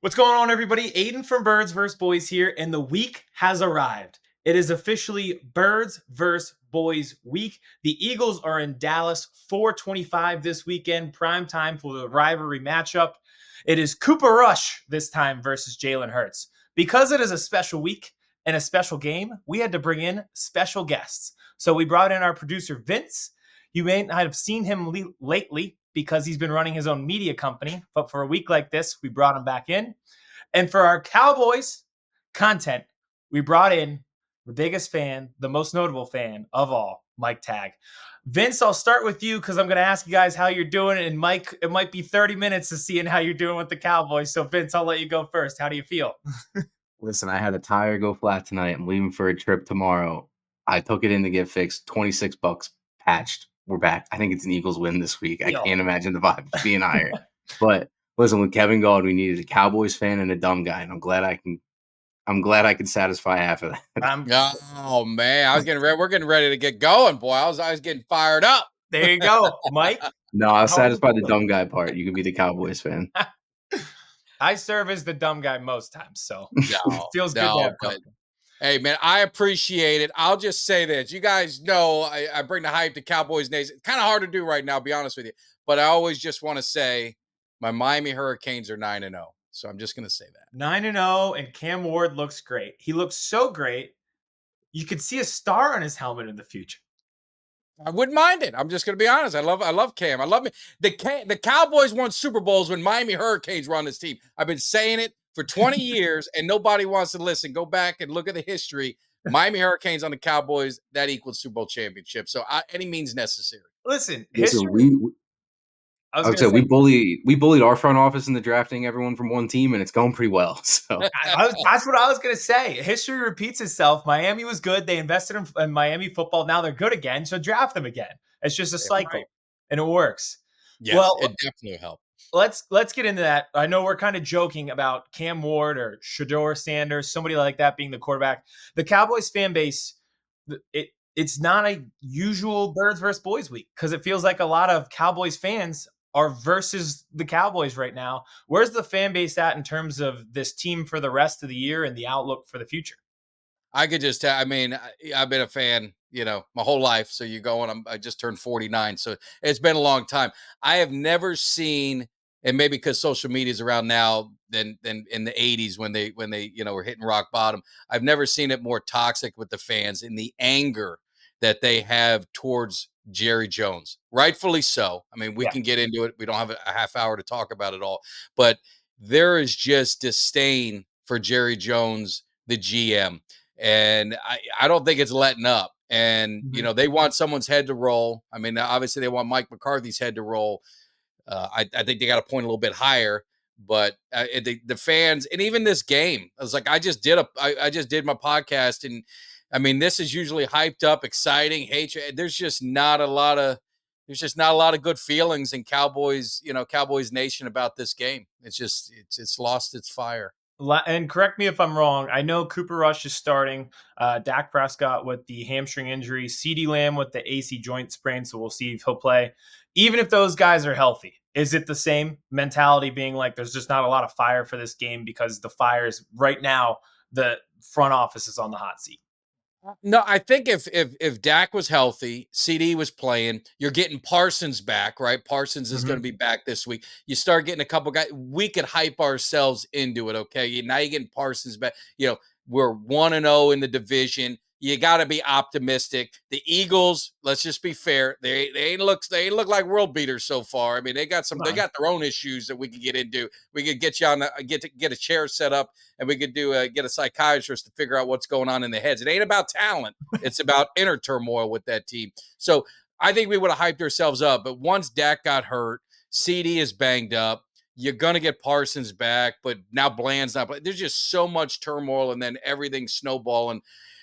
What's going on, everybody? Aiden from Birds vs. Boys here, and the week has arrived. It is officially Birds vs. Boys week. The Eagles are in Dallas, 4:25 this weekend, prime time for the rivalry matchup. It is Cooper Rush this time versus Jalen Hurts. Because it is a special week and a special game, we had to bring in special guests. So we brought in our producer, Vince. You may not have seen him lately because he's been running his own media company. But for a week like this, we brought him back in. And for our Cowboys content, we brought in the biggest fan, the most notable fan of all, Mike Tag. Vince, I'll start with you because I'm going to ask you guys how you're doing. And Mike, it might be 30 minutes to seeing how you're doing with the Cowboys. So, Vince, I'll let you go first. How do you feel? Listen, I had a tire go flat tonight. I'm leaving for a trip tomorrow. I took it in to get fixed. $26 patched. We're back. I think it's an Eagles win this week. I can't imagine the vibes being higher. But listen, with Kevin Gaud, we needed a Cowboys fan and a dumb guy, and I'm glad I can satisfy half of that. Oh man, we're getting ready to get going, boy. I was getting fired up. There you go, Mike. No, I'll satisfy the dumb guy part. You can be the Cowboys fan. I serve as the dumb guy most times, so feels good to have company. Hey, man, I appreciate it. I'll just say this. You guys know I bring the hype to Cowboys Nation. It's kind of hard to do right now, to be honest with you. But I always just want to say my Miami Hurricanes are 9-0. So I'm just going to say that. 9-0, and Cam Ward looks great. He looks so great. You could see a star on his helmet in the future. I wouldn't mind it. I'm just going to be honest. I love Cam. I love it. The Cowboys won Super Bowls when Miami Hurricanes were on this team. I've been saying it for 20 years, and nobody wants to listen. Go back and look at the history. Miami Hurricanes on the Cowboys, that equals Super Bowl championship. So any means necessary. Listen, history. I was we bullied our front office into drafting everyone from one team, and it's going pretty well. So that's what I was going to say. History repeats itself. Miami was good. They invested in Miami football. Now they're good again. So draft them again. It's just a cycle, and it works. Yes, well, it definitely helped. Let's get into that. I know we're kind of joking about Cam Ward or Shedeur Sanders, somebody like that being the quarterback. The Cowboys fan base, it's not a usual Birds versus Boys week because it feels like a lot of Cowboys fans are versus the Cowboys right now. Where's the fan base at in terms of this team for the rest of the year and the outlook for the future? I could just tell, I've been a fan, my whole life. So you go on, I just turned 49. So it's been a long time. I have never seen, and maybe because social media is around now than in the 80s when they were hitting rock bottom. I've never seen it more toxic with the fans and the anger that they have towards Jerry Jones. Rightfully so. I mean, we can get into it. We don't have a half hour to talk about it all, but there is just disdain for Jerry Jones, the GM. And I don't think it's letting up. And, they want someone's head to roll. I mean, obviously they want Mike McCarthy's head to roll. I think they got to point a little bit higher, but the fans, and even this game, I was like, I just did my podcast, and I mean, this is usually hyped up, exciting, hatred. There's just not a lot of good feelings in Cowboys Nation about this game. It's lost its fire. And correct me if I'm wrong. I know Cooper Rush is starting. Dak Prescott with the hamstring injury. CeeDee Lamb with the AC joint sprain. So we'll see if he'll play. Even if those guys are healthy, is it the same mentality being like there's just not a lot of fire for this game because the fire is right now, the front office is on the hot seat? No, I think if Dak was healthy, CD was playing, you're getting Parsons back, right? Parsons is going to be back this week. You start getting a couple guys. We could hype ourselves into it, okay? Now you're getting Parsons back. We're 1-0 in the division. You got to be optimistic. The Eagles, let's just be fair. They ain't look like world beaters so far. I mean, they got their own issues that we can get into. We could get you on get a chair set up, and we could get a psychiatrist to figure out what's going on in their heads. It ain't about talent. It's about inner turmoil with that team. So I think we would have hyped ourselves up. But once Dak got hurt, CD is banged up. You're going to get Parsons back, but now Bland's not playing. There's just so much turmoil, and then everything's snowballing.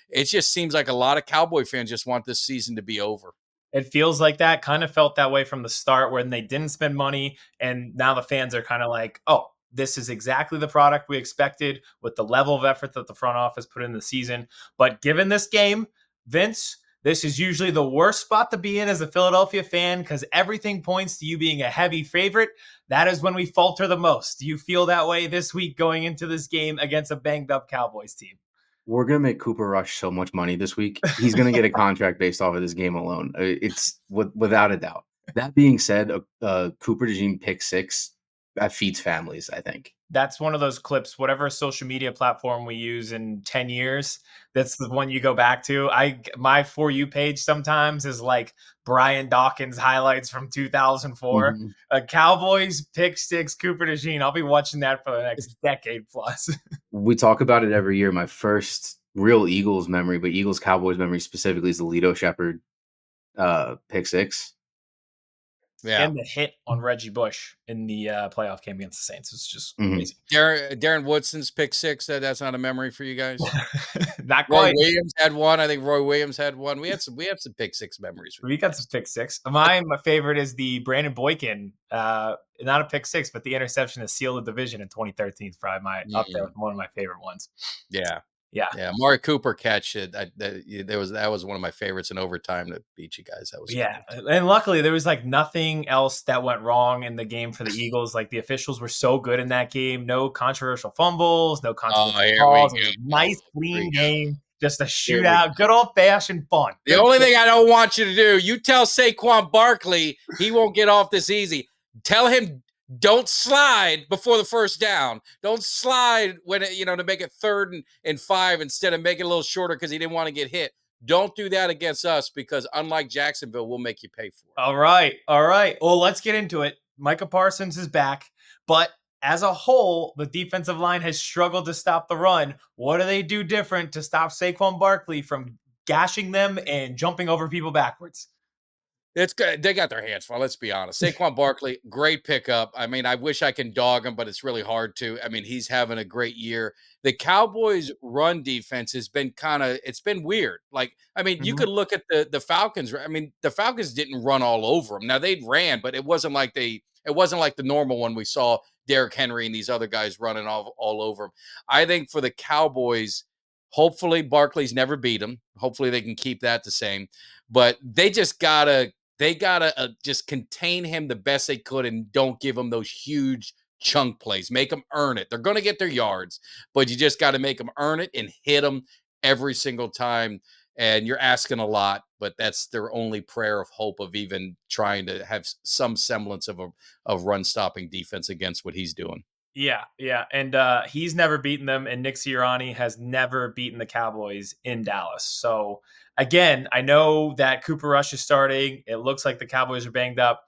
It just seems like a lot of Cowboy fans just want this season to be over. It feels like that. Kind of felt that way from the start when they didn't spend money, and now the fans are kind of like, oh, this is exactly the product we expected with the level of effort that the front office put in the season. But given this game, Vince, This is usually the worst spot to be in as a Philadelphia fan because everything points to you being a heavy favorite. That is when we falter the most. Do you feel that way this week going into this game against a banged up Cowboys team? We're gonna make Cooper Rush so much money this week. He's gonna get a contract based off of this game alone. It's without a doubt. That being said, Cooper DeJean pick six that feeds families. I think That's one of those clips, whatever social media platform we use in 10 years, that's the one you go back to. My For You page sometimes is like Brian Dawkins highlights from 2004. Mhm. A Cowboys pick six Cooper DeJean. I'll be watching that for the next decade plus. We talk about it every year. My first real Eagles memory, but Eagles Cowboys memory specifically is the Lito Shepherd pick six. Yeah. And the hit on Reggie Bush in the playoff game against the Saints was just Mhm. crazy. Darren Woodson's pick six. That's not a memory for you guys. Not Roy quite. Williams had one. I think Roy Williams had one. We have some pick six memories with We you got some guys. pick six. My favorite is the Brandon Boykin, not a pick six, but the interception that sealed the division in 2013 is probably up there with one of my favorite ones. Yeah. Yeah. Yeah, Amari Cooper catch it. That was one of my favorites in overtime that beat you guys. That was Yeah. great. And luckily there was like nothing else that went wrong in the game for the Eagles. Like the officials were so good in that game. No controversial fumbles, no Oh, controversial here we calls. It go. was a nice, Here we clean go. game. Just a Here we shootout. Good old fashioned fun. The only thing I don't want you to do, you tell Saquon Barkley he won't get off this easy. Tell him don't slide before the first down. Don't slide when to make it 3rd and 5 instead of make it a little shorter because he didn't want to get hit. Don't do that against us because unlike Jacksonville, we'll make you pay for it. All right. All right. Well, let's get into it. Micah Parsons is back, but as a whole, the defensive line has struggled to stop the run. What do they do different to stop Saquon Barkley from gashing them and jumping over people backwards? It's good. They got their hands full. Let's be honest. Saquon Barkley, great pickup. I mean, I wish I can dog him, but it's really hard to. I mean, he's having a great year. The Cowboys' run defense has been it's been weird. Like, I mean, you Mhm. could look at the Falcons. I mean, the Falcons didn't run all over them. Now they ran, but it wasn't like it wasn't like the normal one we saw Derrick Henry and these other guys running all over them. I think for the Cowboys, hopefully Barkley's never beat them. Hopefully they can keep that the same. But they gotta just contain him the best they could and don't give him those huge chunk plays. Make them earn it. They're going to get their yards, but you just got to make them earn it and hit them every single time. And you're asking a lot, but that's their only prayer of hope of even trying to have some semblance of run stopping defense against what he's doing. Yeah, yeah. And he's never beaten them, and Nick Sirianni has never beaten the Cowboys in Dallas. So, again, I know that Cooper Rush is starting. It looks like the Cowboys are banged up.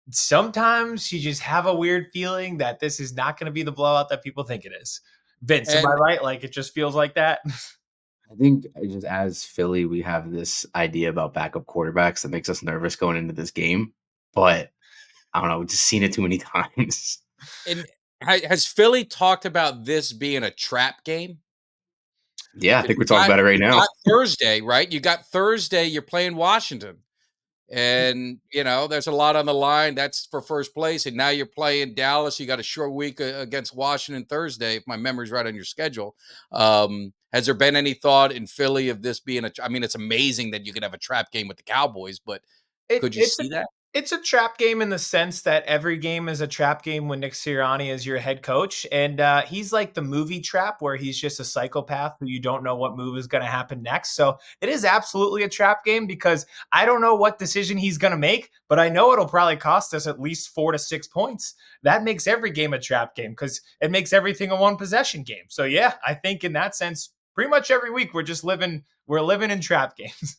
Sometimes you just have a weird feeling that this is not going to be the blowout that people think it is. Vince, am I And right? Like it just feels like that? I think just as Philly, we have this idea about backup quarterbacks that makes us nervous going into this game. But I don't know, we've just seen it too many times. and has Philly talked about this being a trap game? Yeah, I 'Cause think we're talking about it right you now. got Thursday, right? You got Thursday, you're playing Washington. And, there's a lot on the line. That's for first place. And now you're playing Dallas. You got a short week against Washington Thursday, if my memory's right on your schedule. Has there been any thought in Philly of this being I mean, it's amazing that you could have a trap game with the Cowboys, but It could you it's a see that? it's a trap game in the sense that every game is a trap game when Nick Sirianni is your head coach, and he's like the movie trap where he's just a psychopath who you don't know what move is going to happen next. So it is absolutely a trap game because I don't know what decision he's going to make, but I know it'll probably cost us at least 4 to 6 points. That makes every game a trap game because it makes everything a one possession game. So yeah, I think in that sense, pretty much every week we're living in trap games.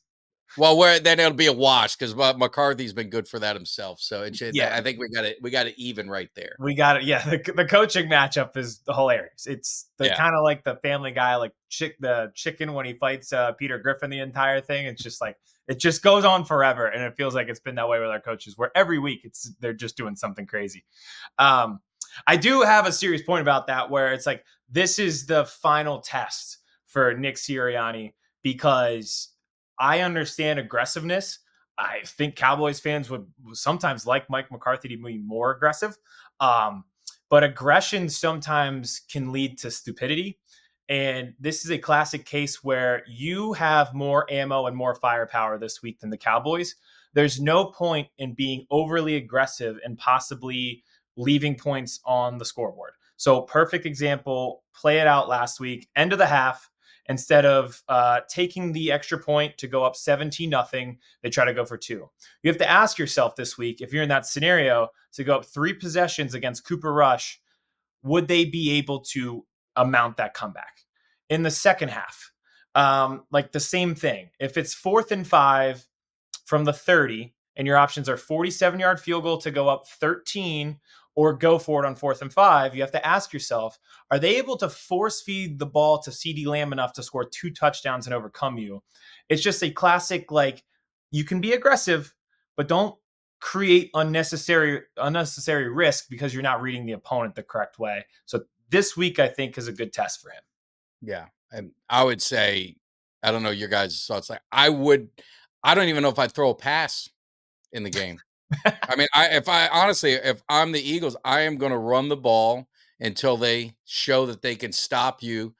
Well, then it'll be a wash because McCarthy's been good for that himself. So Yeah, I think we got it even right there. we got it. Yeah, the coaching matchup is hilarious. It's the Yeah. kind of like the Family Guy, like the chicken when he fights Peter Griffin. The entire thing, it's just like it just goes on forever, and it feels like it's been that way with our coaches. Where every week they're just doing something crazy. Um, I do have a serious point about that, where it's like this is the final test for Nick Sirianni because I understand aggressiveness. I think Cowboys fans would sometimes like Mike McCarthy to be more aggressive. Um, but aggression sometimes can lead to stupidity. And this is a classic case where you have more ammo and more firepower this week than the Cowboys. There's no point in being overly aggressive and possibly leaving points on the scoreboard. So, perfect example, play it out last week, end of the half. Instead of taking the extra point to go up 17-0, they try to go for two. You have to ask yourself this week, if you're in that scenario, to go up 3 possessions against Cooper Rush, would they be able to amount that comeback in the second half? Like the same thing. If it's 4th and 5 from the 30 and your options are 47-yard field goal to go up 13 or go for it on 4th and 5, you have to ask yourself, are they able to force feed the ball to CeeDee Lamb enough to score 2 touchdowns and overcome you? It's just a classic, like, you can be aggressive, but don't create unnecessary risk because you're not reading the opponent the correct way. So this week, I think, is a good test for him. Yeah, and I would say, I don't know your guys' thoughts. Like, I don't even know if I'd throw a pass in the game. I mean, if I'm the Eagles, I am going to run the ball until they show that they can stop you,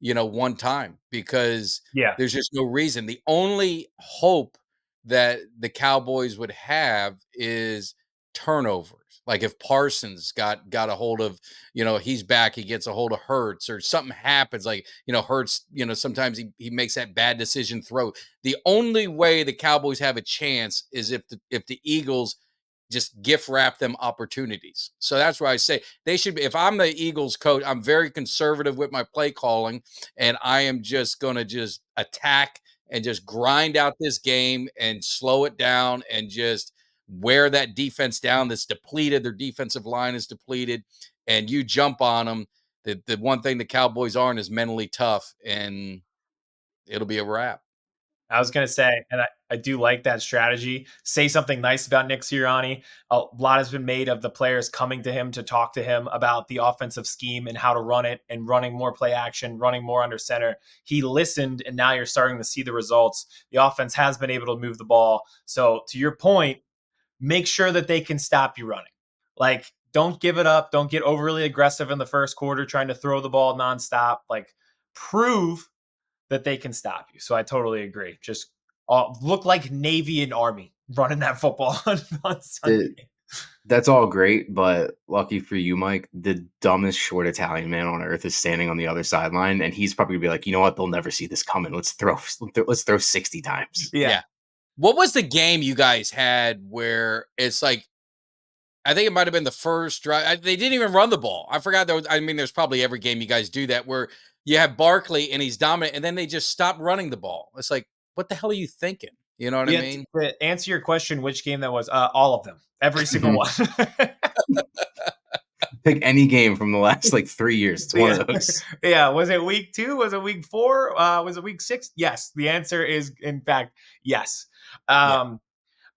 one time, because Yeah. there's just no reason. The only hope that the Cowboys would have is turnovers. Like if Parsons got a hold of, he's back, he gets a hold of Hurts, or something happens, like, Hurts, sometimes he makes that bad decision throw. The only way the Cowboys have a chance is if the Eagles just gift wrap them opportunities. So that's why I say they should be. If I'm the Eagles coach, I'm very conservative with my play calling, and I am just going to just attack and just grind out this game and slow it down and just wear that defense down that's depleted. Their defensive line is depleted, and you jump on them. The one thing the Cowboys aren't is mentally tough, and it'll be a wrap. I was going to say, and I do like that strategy. Say something nice about Nick Sirianni. A lot has been made of the players coming to him to talk to him about the offensive scheme and how to run it, and running more play action, running more under center. He listened, and now you're starting to see the results. The offense has been able to move the ball. So to your point, make sure that they can stop you running. Like, don't give it up. Don't get overly aggressive in the first quarter trying to throw the ball nonstop. Like, prove that they can stop you. So I totally agree. Just look like Navy and Army running that football on Sunday. That's all great, but lucky for you, Mike, the dumbest short Italian man on earth is standing on the other sideline, and he's probably gonna be like, you know what? They'll never see this coming. Let's throw 60 times. Yeah. What was the game you guys had where it's like, I think it might have been the first drive. They didn't even run the ball. I forgot there was, I mean, there's probably every game you guys do that where you have Barkley and he's dominant and then they just stop running the ball. It's like, what the hell are you thinking? You know what I Yeah, mean? to answer your question, which game that was, all of them, every single one. Pick any game from the last like 3 years. It's one Yeah. of those. Yeah. Was it week 2? Was it week 4? Was it week 6? Yes. The answer is, in fact, yes. Yeah.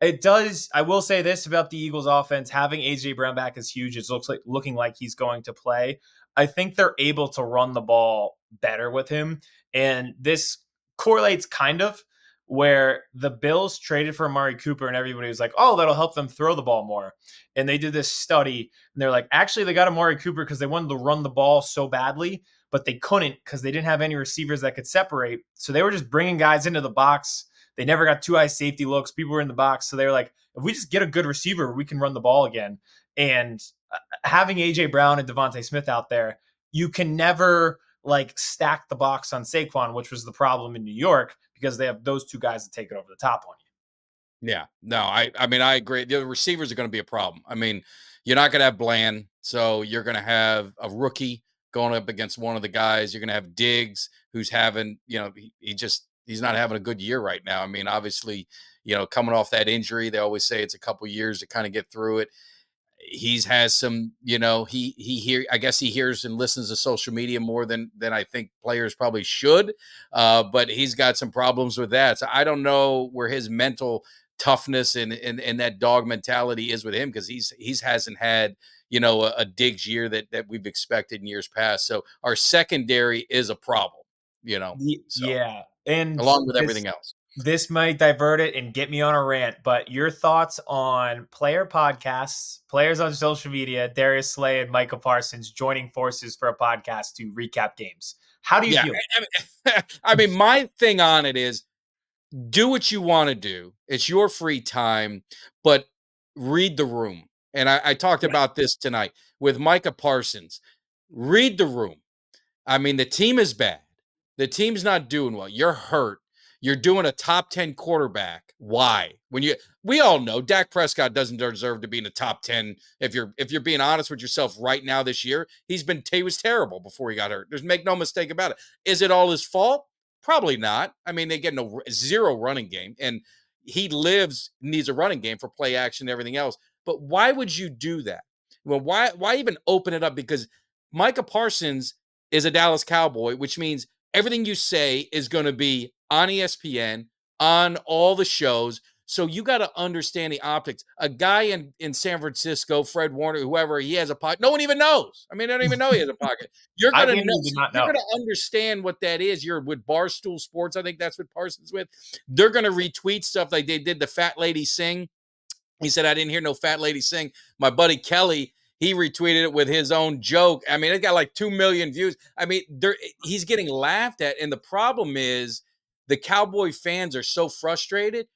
It does. I will say this about the Eagles offense: having AJ Brown back is huge. It looking like he's going to play. I think they're able to run the ball better with him, and this correlates kind of where the Bills traded for Amari Cooper, and everybody was like, "Oh, that'll help them throw the ball more." And they did this study, and they're like, "Actually, they got Amari Cooper because they wanted to run the ball so badly, but they couldn't because they didn't have any receivers that could separate. So they were just bringing guys into the box. They never got 2 high safety looks. People were in the box. So they were like, if we just get a good receiver, we can run the ball again." And having AJ Brown and Devontae Smith out there, you can never like stack the box on Saquon, which was the problem in New York because they have those 2 guys to take it over the top on you. Yeah. No, I mean, I agree. The receivers are going to be a problem. I mean, you're not going to have Bland. So you're going to have a rookie going up against one of the guys. You're going to have Diggs, who's having, he's not having a good year right now. I mean, obviously, coming off that injury, they always say it's a couple years to kind of get through it. He's has some, I guess he hears and listens to social media more than I think players probably should. But he's got some problems with that. So I don't know where his mental toughness and that dog mentality is with him, because he's hasn't had, a Diggs year that we've expected in years past. So our secondary is a problem, so Yeah. And along with this everything else. this might divert it and get me on a rant, but your thoughts on player podcasts, players on social media, Darius Slay and Michael Parsons joining forces for a podcast to recap games. How do you Yeah, feel? I mean, my thing on it is do what you want to do. It's your free time, but read the room. And I talked Yeah. about this tonight with Micah Parsons. Read the room. I mean, the team is bad. The team's not doing well. You're hurt. You're doing a top 10 quarterback. Why? We all know Dak Prescott doesn't deserve to be in the top 10. If you're being honest with yourself right now this year, he was terrible before he got hurt. Make no mistake about it. Is it all his fault? Probably not. I mean, they get zero running game, and he needs a running game for play action and everything else. But why would you do that? Well, why even open it up? Because Micah Parsons is a Dallas Cowboy, which means everything you say is going to be on ESPN, on all the shows. So you got to understand the optics. A guy in San Francisco, Fred Warner, whoever, he has a pocket. No one even knows. I mean, they don't even know he has a pocket. You're I going to know. genuinely did not You're know. going to understand what that is. You're with Barstool Sports. I think that's what Parsons with. They're going to retweet stuff like they did the Fat Lady Sing. He said, I didn't hear no fat lady sing. My buddy Kelly, he retweeted it with his own joke. I mean, it got like 2 million views. I mean, he's getting laughed at. And the problem is the Cowboy fans are so frustrated.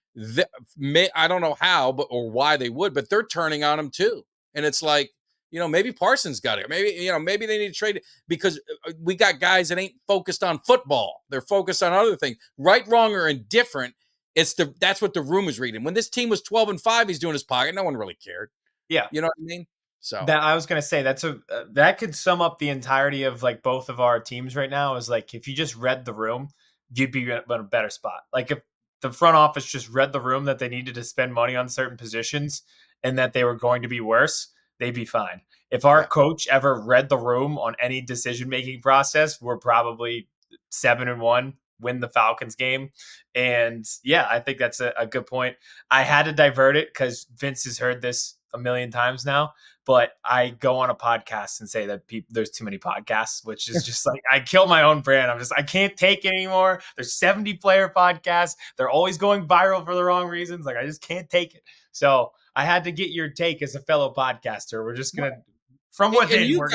I don't know how, or why they would, but they're turning on him too. And it's like, maybe Parsons got it. Maybe they need to trade it because we got guys that ain't focused on football. They're focused on other things. Right, wrong, or indifferent. That's what the room is reading. When this team was 12-5, he's doing his pocket. No one really cared. Yeah. You know what I mean? So that I was gonna say that could sum up the entirety of like both of our teams right now. Is like if you just read the room, you'd be in a better spot. Like if the front office just read the room that they needed to spend money on certain positions and that they were going to be worse, they'd be fine. If our coach ever read the room on any decision making process, we're probably 7-1, win the Falcons game. And yeah, I think that's a good point. I had to divert it because Vince has heard this a million times now, but I go on a podcast and say that there's too many podcasts, which is just like I kill my own brand. I can't take it anymore. There's 70 player podcasts. They're always going viral for the wrong reasons. Like I just can't take it. So I had to get your take as a fellow podcaster. We're just gonna from within. And you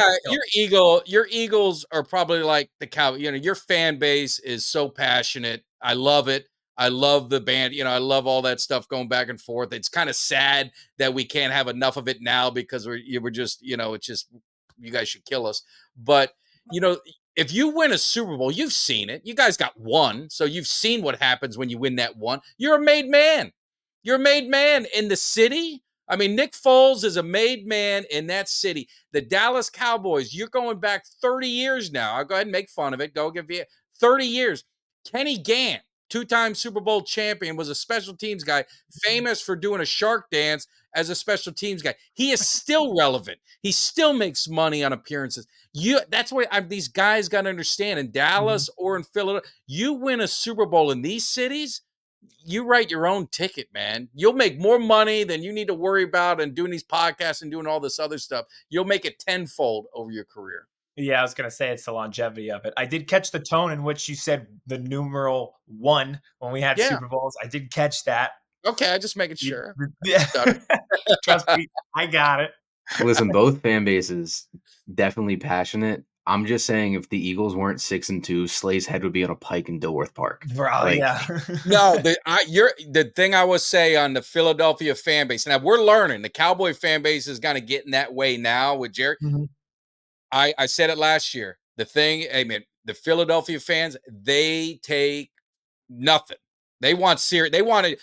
got your Eagles are probably like the Cow. Your fan base is so passionate. I love it. I love the band. I love all that stuff going back and forth. It's kind of sad that we can't have enough of it now because we're just, it's just, you guys should kill us. But, if you win a Super Bowl, you've seen it. You guys got one. So you've seen what happens when you win that one. You're a made man. You're a made man in the city. I mean, Nick Foles is a made man in that city. The Dallas Cowboys, you're going back 30 years now. I'll go ahead and make fun of it. Go give you 30 years. Kenny Gant, two-time Super Bowl champion, was a special teams guy, famous for doing a shark dance as a special teams guy. He is still relevant. He still makes money on appearances. That's what these guys got to understand. In Dallas or in Philadelphia, you win a Super Bowl in these cities, you write your own ticket, man. You'll make more money than you need to worry about and doing these podcasts and doing all this other stuff. You'll make it tenfold over your career. Yeah, I was going to say it's the longevity of it. I did catch the tone in which you said the numeral 1 when we had Super Bowls. I did catch that. Okay, I just making sure. Yeah. Trust me, I got it. Listen, both fan bases definitely passionate. I'm just saying, if the Eagles weren't 6-2, Slay's head would be on a pike in Dilworth Park. Bro, yeah. No, the thing I would say on the Philadelphia fan base. Now we're learning. The Cowboy fan base is kind of getting that way now with Jerry. I said it last year. The Philadelphia fans, they take nothing. They wanted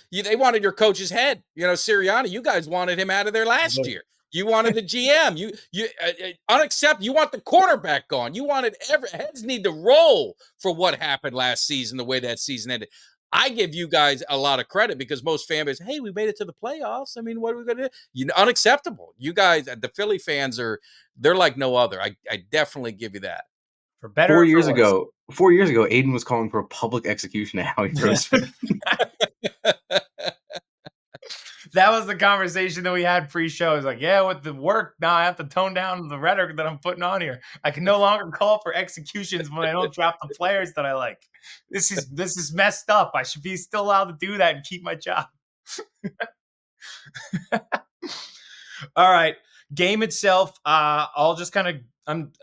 your coach's head. Sirianni, you guys wanted him out of there last year. You wanted the GM. You unacceptable. You want the quarterback gone. You wanted heads need to roll for what happened last season, the way that season ended. I give you guys a lot of credit because most fan base, hey, we made it to the playoffs. I mean, what are we going to do? Unacceptable. You guys, the Philly fans they're like no other. I definitely give you that. For better 4 years ago, Aiden was calling for a public execution of Howie Roseman. That was the conversation that we had pre-show. It's like, yeah, with the work now, I have to tone down the rhetoric that I'm putting on here. I can no longer call for executions when I don't draft the players that I like. This is messed up. I should be still allowed to do that and keep my job. All right, game itself. I'll just kind of.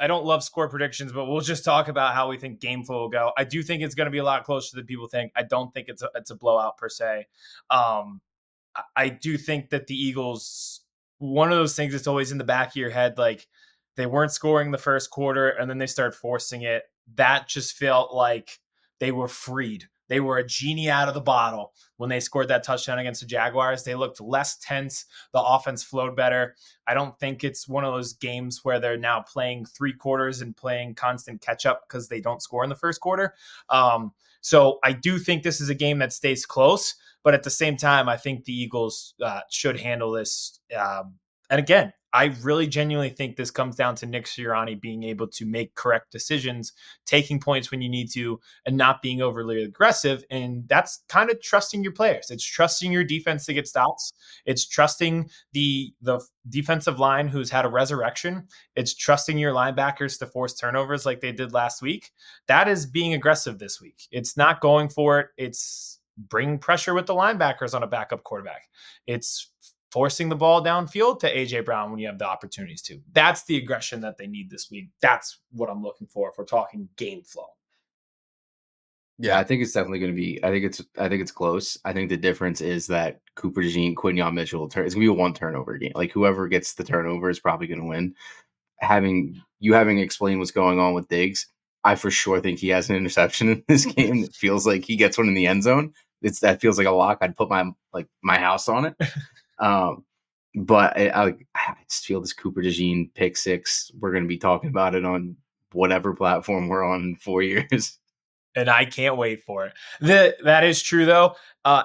I don't love score predictions, but we'll just talk about how we think game flow will go. I do think it's going to be a lot closer than people think. I don't think it's a blowout per se. I do think that the Eagles, one of those things that's always in the back of your head, like they weren't scoring the first quarter and then they start forcing it. That just felt like they were freed. They were a genie out of the bottle when they scored that touchdown against the Jaguars. They looked less tense. The offense flowed better. I don't think it's one of those games where they're now playing 3 quarters and playing constant catch up because they don't score in the first quarter. So I do think this is a game that stays close. But at the same time, I think the Eagles should handle this. And again, I really genuinely think this comes down to Nick Sirianni being able to make correct decisions, taking points when you need to, and not being overly aggressive. And that's kind of trusting your players. It's trusting your defense to get stops. It's trusting the defensive line who's had a resurrection. It's trusting your linebackers to force turnovers like they did last week. That is being aggressive this week. It's not going for it. It's bring pressure with the linebackers on a backup quarterback. It's forcing the ball downfield to A.J. Brown when you have the opportunities to. That's the aggression that they need this week. That's what I'm looking for if we're talking game flow. Yeah, I think it's definitely going to be. I think it's close. I think the difference is that Cooper DeJean, Quinyon Mitchell. It's going to be a 1 turnover game. Like whoever gets the turnover is probably going to win. Having explained what's going on with Diggs, I for sure think he has an interception in this game. It feels like he gets one in the end zone. That feels like a lock. I'd put my house on it. But I just feel this Cooper DeJean pick 6. We're going to be talking about it on whatever platform we're on in 4 years. And I can't wait for it. That is true, though.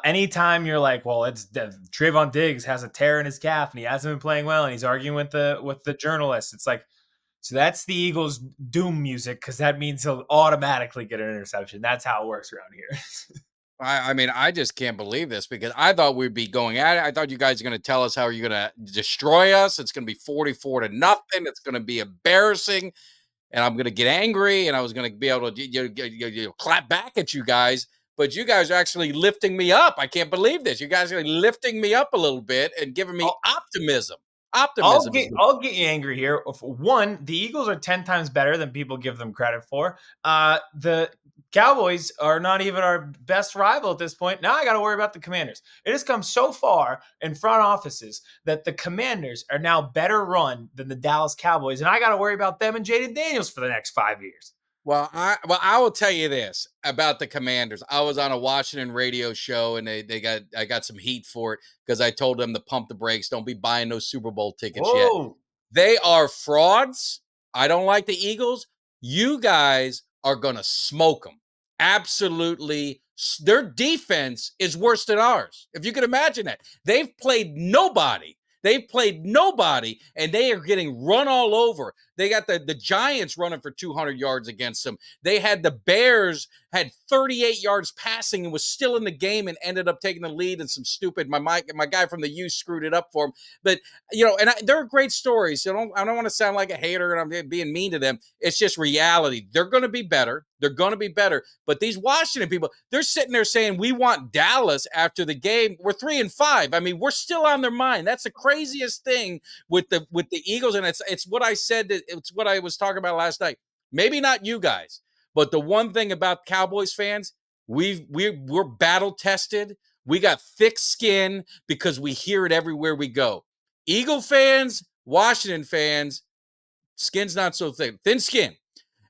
Anytime you're like, well, it's Trayvon Diggs has a tear in his calf and he hasn't been playing well, and he's arguing with the journalists. It's like, so that's the Eagles' doom music because that means he'll automatically get an interception. That's how it works around here. I mean, I just can't believe this because I thought we'd be going at it. I thought you guys are going to tell us how you're going to destroy us. It's going to be 44-0. It's going to be embarrassing. And I'm going to get angry and I was going to be able to clap back at you guys. But you guys are actually lifting me up. I can't believe this. You guys are lifting me up a little bit and giving me optimism. I'll get you angry here. One, the Eagles are 10 times better than people give them credit for. The Cowboys are not even our best rival at this point. Now I got to worry about the Commanders. It has come so far in front offices that the Commanders are now better run than the Dallas Cowboys, and I got to worry about them and Jaden Daniels for the next 5 years. Well, I will tell you this about the Commanders. I was on a Washington radio show, and I got some heat for it because I told them to pump the brakes. Don't be buying those Super Bowl tickets yet. They are frauds. I don't like the Eagles. You guys are going to smoke them. Absolutely. Their defense is worse than ours. If you can imagine that. They've played nobody. And they are getting run all over. They got the Giants running for 200 yards against them. They had the Bears had 38 yards passing and was still in the game and ended up taking the lead, and some stupid, my guy from the U screwed it up for him. But, there are great stories. I don't want to sound like a hater and I'm being mean to them. It's just reality. They're going to be better. But these Washington people, they're sitting there saying, we want Dallas after the game. We're 3-5. I mean, we're still on their mind. That's the craziest thing with the Eagles. And it's what I said. It's what I was talking about last night. Maybe not you guys, but the one thing about Cowboys fans, we're battle tested. We got thick skin because we hear it everywhere we go. Eagle fans, Washington fans, skin's not so thick. Thin skin.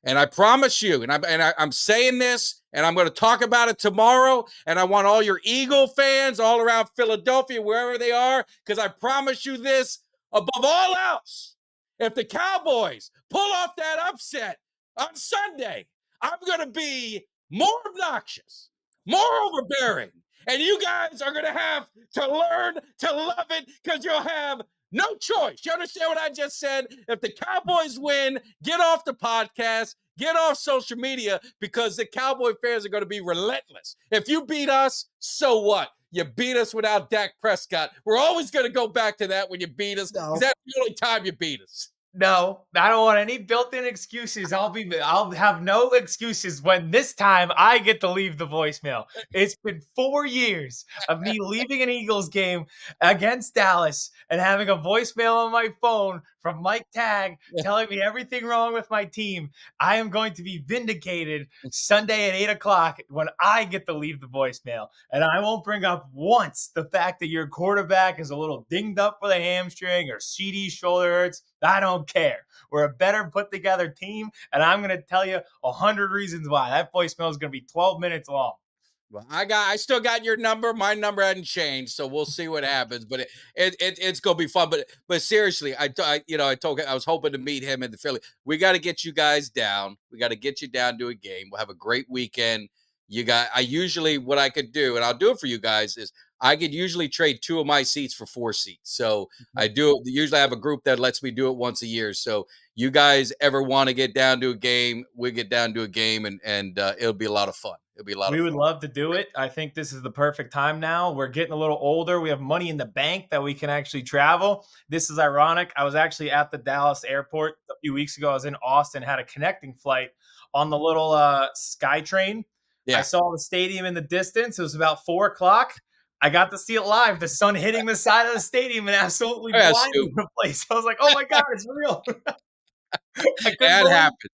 And I promise you, and I'm saying this, and I'm going to talk about it tomorrow, and I want all your Eagle fans all around Philadelphia, wherever they are, because I promise you this, above all else, if the Cowboys pull off that upset on Sunday, I'm going to be more obnoxious, more overbearing, and you guys are going to have to learn to love it because you'll have no choice. You understand what I just said? If the Cowboys win, get off the podcast, get off social media, because the Cowboy fans are going to be relentless. If you beat us, so what? You beat us without Dak Prescott. We're always going to go back to that when you beat us because No. that's the only time you beat us. No, I don't want any built-in excuses. I'll have no excuses when this time I get to leave the voicemail. It's been 4 years of me leaving an Eagles game against Dallas and having a voicemail on my phone from Mike Tagg telling me everything wrong with my team. I am going to be vindicated Sunday at 8 o'clock when I get to leave the voicemail. And I won't bring up once the fact that your quarterback is a little dinged up with a hamstring or CD's shoulder hurts. I don't care. We're a better put together team, and I'm going to tell you 100 reasons why. That voicemail is going to be 12 minutes long. Well, I still got your number. My number hadn't changed, so we'll see what happens. But it's gonna be fun. But seriously, I told him I was hoping to meet him in the Philly. We got to get you guys down. We got to get you down to a game. We'll have a great weekend. I usually what I could do, and I'll do it for you guys, is I could usually trade 2 of my seats for 4 seats. So I do it. Usually I have a group that lets me do it once a year. So you guys ever want to get down to a game, we get down to a game, and it'll be a lot of fun. It'll be a lot of We would fun. love to do it. I think this is the perfect time now. We're getting a little older. We have money in the bank that we can actually travel. This is ironic. I was actually at the Dallas airport a few weeks ago. I was in Austin, had a connecting flight on the little SkyTrain. I Yeah. saw the stadium in the distance. It was about 4 o'clock. I got to see it live. The sun hitting the side of the stadium and absolutely Yeah, blinding Scoop. the place. I was like, oh my God, it's real. I couldn't It believe happened.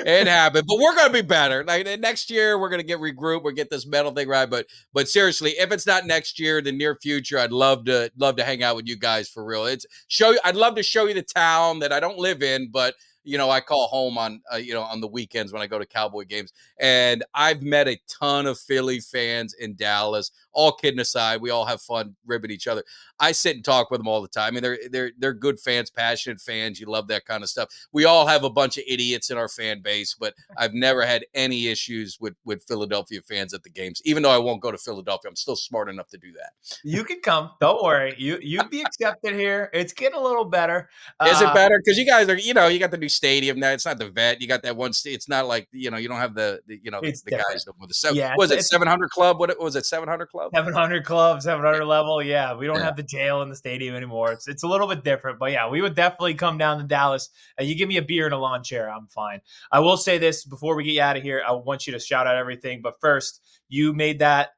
It happened, but we're gonna be better. Like next year, we're gonna get regrouped. We'll get this medal thing right. But seriously, if it's not next year, the near future, I'd love to hang out with you guys for real. It's show. I'd love to show you the town that I don't live in, but I call home on on the weekends when I go to Cowboy games. And I've met a ton of Philly fans in Dallas. All kidding aside, we all have fun ribbing each other. I sit and talk with them all the time. I mean, they're good fans, passionate fans. You love that kind of stuff. We all have a bunch of idiots in our fan base, but I've never had any issues with Philadelphia fans at the games. Even though I won't go to Philadelphia, I'm still smart enough to do that. you can come. Don't worry. You'd be accepted here. It's getting a little better. Is it Uh, better because you guys are, you got the new stadium now? It's not the vet. You got that one. It's not like you don't have it's the different. guys with the seven. Yeah, Was it it's 700 Club? What was it? 700 Club? 700 club, 700 level. Yeah, we don't Yeah. have the jail in the stadium anymore. It's a little bit different, but yeah, we would definitely come down to Dallas. You give me a beer and a lawn chair, I'm fine. I will say this before we get you out of here. I want you to shout out everything, but first, you made that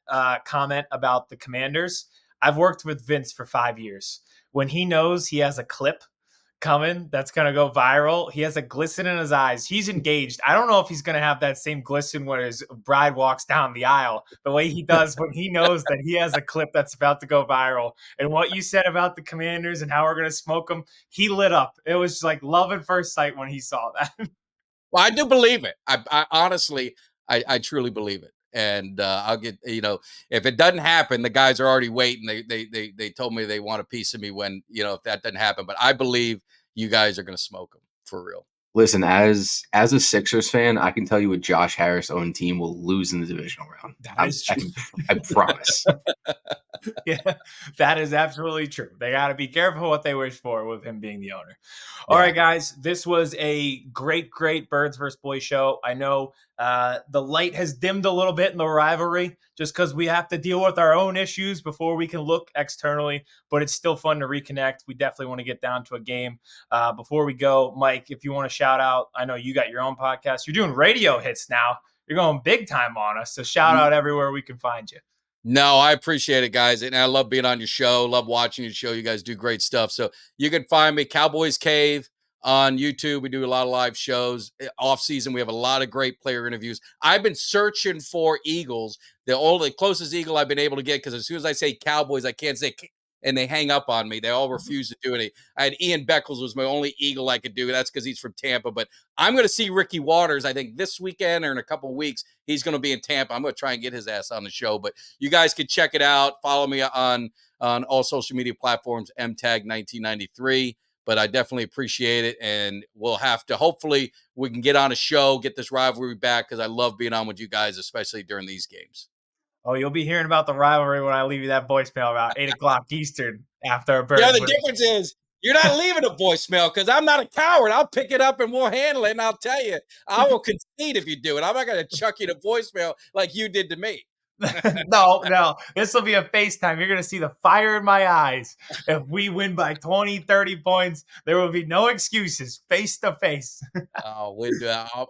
comment about the Commanders. I've worked with Vince for 5 years. When he knows he has a clip coming that's going to go viral. He has a glisten in his eyes. He's engaged. I don't know if he's going to have that same glisten when his bride walks down the aisle, the way he does when he knows that he has a clip that's about to go viral. And what you said about the Commanders and how we're going to smoke them, he lit up. It was like love at first sight when he saw that. Well, I do believe it. I honestly, I truly believe it. And I'll get, if it doesn't happen, the guys are already waiting. They told me they want a piece of me when, if that doesn't happen. But I believe you guys are going to smoke them for real. Listen, as a Sixers fan, I can tell you a Josh Harris owned team will lose in the divisional round. That is true. I promise. Yeah, that is absolutely true. They got to be careful what they wish for with him being the owner. All right, guys, this was a great Birds versus Boys show. I know the light has dimmed a little bit in the rivalry just because we have to deal with our own issues before we can look externally, but it's still fun to reconnect. We definitely want to get down to a game. Before we go, Mike, if you want to shout out, I know you got your own podcast. You're doing radio hits now. You're going big time on us. So shout out everywhere we can find you. No, I appreciate it, guys. And I love being on your show. Love watching your show. You guys do great stuff. So you can find me, Cowboys Cave, on YouTube. We do a lot of live shows. Off season, we have a lot of great player interviews. I've been searching for Eagles. The closest Eagle I've been able to get, because as soon as I say Cowboys, I can't say, and they hang up on me. They all refuse to do it. I had Ian Beckles was my only Eagle I could do. That's because he's from Tampa. But I'm going to see Ricky Waters, I think, this weekend or in a couple of weeks. He's going to be in Tampa. I'm going to try and get his ass on the show. But you guys can check it out. Follow me on all social media platforms, MTAG1993. But I definitely appreciate it. And we'll have to, hopefully, we can get on a show, get this rivalry back, because I love being on with you guys, especially during these games. Oh, you'll be hearing about the rivalry when I leave you that voicemail about 8 o'clock Eastern after a bird. Yeah, the difference is you're not leaving a voicemail because I'm not a coward. I'll pick it up and we'll handle it. And I'll tell you, I will concede if you do it. I'm not going to chuck you the voicemail like you did to me. No. This will be a FaceTime. You're going to see the fire in my eyes. If we win by 20, 30 points, there will be no excuses. Face to face. Oh,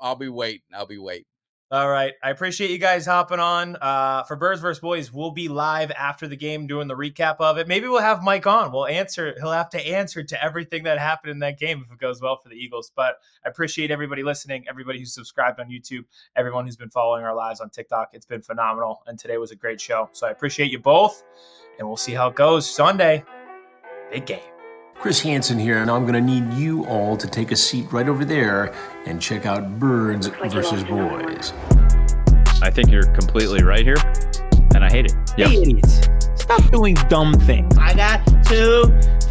I'll be waiting. I'll be waiting. All right. I appreciate you guys hopping on. For Birds vs. Boys, we'll be live after the game doing the recap of it. Maybe we'll have Mike on. He'll have to answer to everything that happened in that game if it goes well for the Eagles. But I appreciate everybody listening, everybody who's subscribed on YouTube, everyone who's been following our lives on TikTok. It's been phenomenal. And today was a great show. So I appreciate you both. And we'll see how it goes Sunday. Big game. Chris Hansen here, and I'm going to need you all to take a seat right over there and check out Birds versus Boys. I think you're completely right here, and I hate it. Yep. Hey, idiots. Stop doing dumb things. I got 2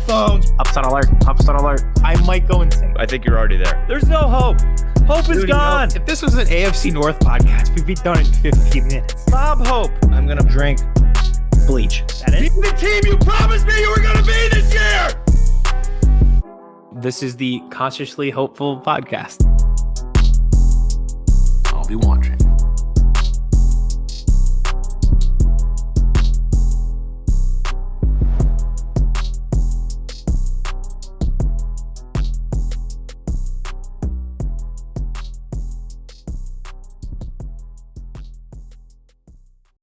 phones. Upside alert. Upside alert. I might go insane. I think you're already there. There's no hope. Hope is gone. If this was an AFC North podcast, we'd be done in 15 minutes. Bob Hope. I'm going to drink bleach. That it? Be the team you promised me you were going to be this year! This is the Consciously Hopeful podcast. I'll be watching.